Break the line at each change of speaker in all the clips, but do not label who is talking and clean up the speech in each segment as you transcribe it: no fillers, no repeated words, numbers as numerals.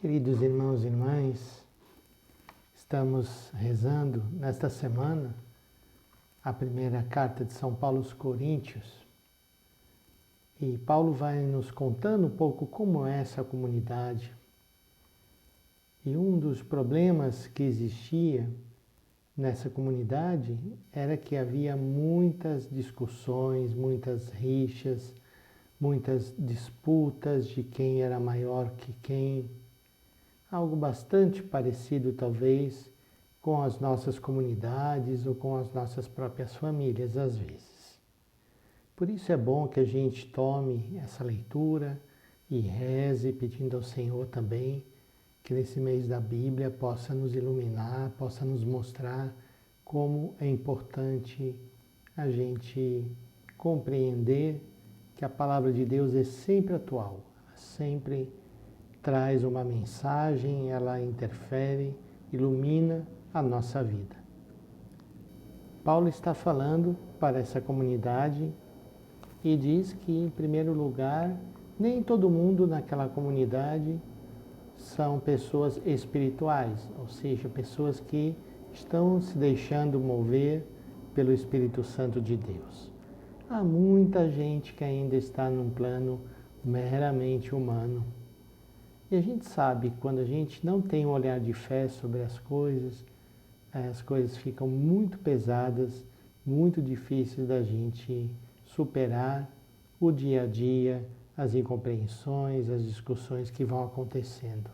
Queridos irmãos e irmãs, estamos rezando nesta semana a primeira carta de São Paulo aos Coríntios. E Paulo vai nos contando um pouco como é essa comunidade. E um dos problemas que existia nessa comunidade era que havia muitas discussões, muitas rixas, muitas disputas de quem era maior que quem. Algo bastante parecido, talvez, com as nossas comunidades ou com as nossas próprias famílias, às vezes. Por isso é bom que a gente tome essa leitura e reze, pedindo ao Senhor também que nesse mês da Bíblia possa nos iluminar, possa nos mostrar como é importante a gente compreender que a palavra de Deus é sempre atual, sempre traz uma mensagem, ela interfere, ilumina a nossa vida. Paulo está falando para essa comunidade e diz que, em primeiro lugar, nem todo mundo naquela comunidade são pessoas espirituais, ou seja, pessoas que estão se deixando mover pelo Espírito Santo de Deus. Há muita gente que ainda está num plano meramente humano. E a gente sabe que quando a gente não tem um olhar de fé sobre as coisas ficam muito pesadas, muito difíceis da gente superar o dia a dia, as incompreensões, as discussões que vão acontecendo.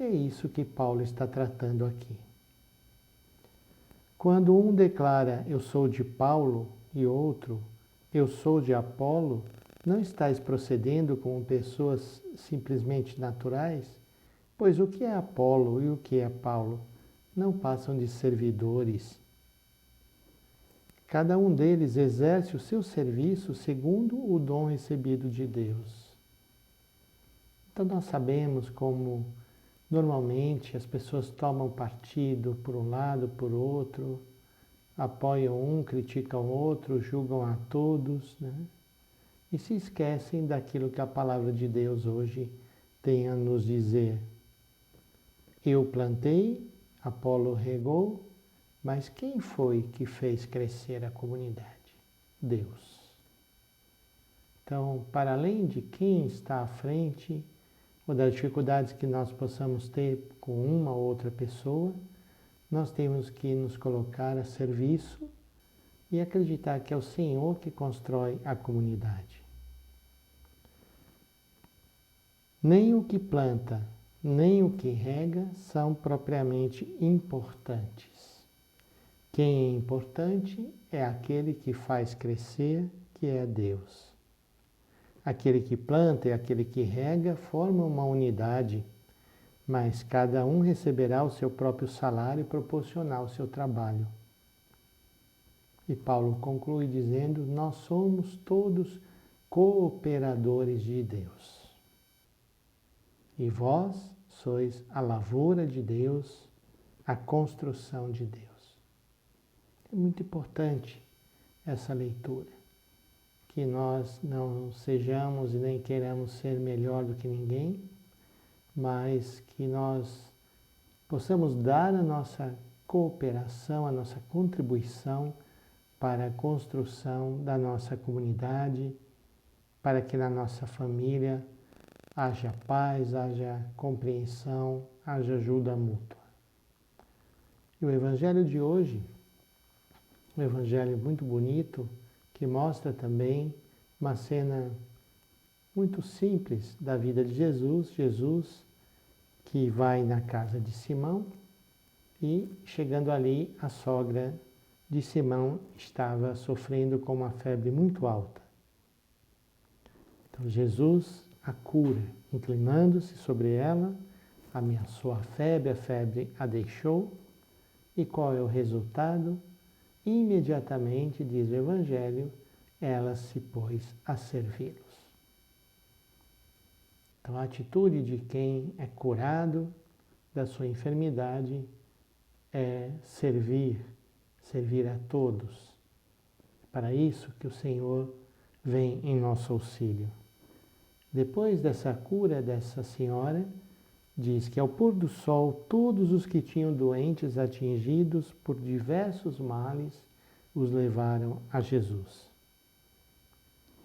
É isso que Paulo está tratando aqui. Quando um declara eu sou de Paulo e outro eu sou de Apolo, não estáis procedendo como pessoas simplesmente naturais? Pois o que é Apolo e o que é Paulo não passam de servidores. Cada um deles exerce o seu serviço segundo o dom recebido de Deus. Então nós sabemos como normalmente as pessoas tomam partido por um lado, por outro, apoiam um, criticam o outro, julgam a todos, né? E se esquecem daquilo que a palavra de Deus hoje tem a nos dizer. Eu plantei, Apolo regou, mas quem foi que fez crescer a comunidade? Deus. Então, para além de quem está à frente, ou das dificuldades que nós possamos ter com uma ou outra pessoa, nós temos que nos colocar a serviço e acreditar que é o Senhor que constrói a comunidade. Nem o que planta, nem o que rega são propriamente importantes. Quem é importante é aquele que faz crescer, que é Deus. Aquele que planta e aquele que rega formam uma unidade, mas cada um receberá o seu próprio salário proporcional ao seu trabalho. E Paulo conclui dizendo: nós somos todos cooperadores de Deus. E vós sois a lavoura de Deus, a construção de Deus. É muito importante essa leitura, que nós não sejamos e nem queiramos ser melhor do que ninguém, mas que nós possamos dar a nossa cooperação, a nossa contribuição para a construção da nossa comunidade, para que na nossa família haja paz, haja compreensão, haja ajuda mútua. E o Evangelho de hoje, um Evangelho muito bonito, que mostra também uma cena muito simples da vida de Jesus. Jesus que vai na casa de Simão e, chegando ali, a sogra de Simão estava sofrendo com uma febre muito alta. Então Jesus a cura, inclinando-se sobre ela, ameaçou a febre a deixou, e qual é o resultado? Imediatamente, diz o Evangelho, ela se pôs a servi-los. Então a atitude de quem é curado da sua enfermidade é servir a todos. É para isso que o Senhor vem em nosso auxílio. Depois dessa cura dessa senhora, diz que ao pôr do sol, todos os que tinham doentes atingidos por diversos males os levaram a Jesus.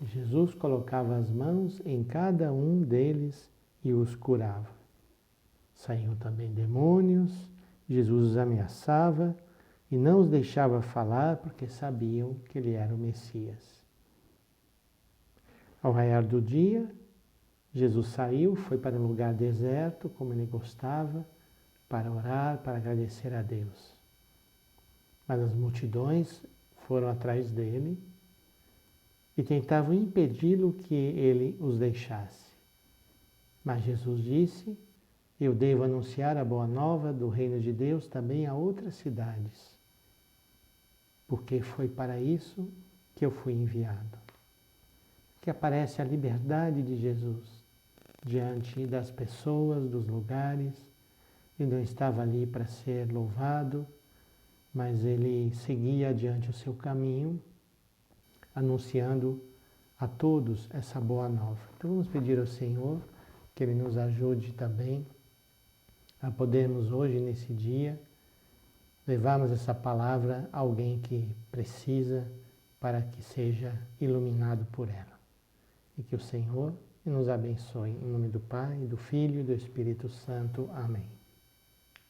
Jesus colocava as mãos em cada um deles e os curava. Saíam também demônios, Jesus os ameaçava e não os deixava falar porque sabiam que ele era o Messias. Ao raiar do dia, Jesus saiu, foi para um lugar deserto, como ele gostava, para orar, para agradecer a Deus. Mas as multidões foram atrás dele e tentavam impedi-lo que ele os deixasse. Mas Jesus disse: eu devo anunciar a boa nova do reino de Deus também a outras cidades, porque foi para isso que eu fui enviado. Que aparece a liberdade de Jesus diante das pessoas, dos lugares. Ele não estava ali para ser louvado, mas ele seguia adiante o seu caminho, anunciando a todos essa boa nova. Então vamos pedir ao Senhor que Ele nos ajude também a podermos hoje, nesse dia, levarmos essa palavra a alguém que precisa para que seja iluminado por ela. E que o Senhor nos abençoe. Em nome do Pai, do Filho e do Espírito Santo. Amém.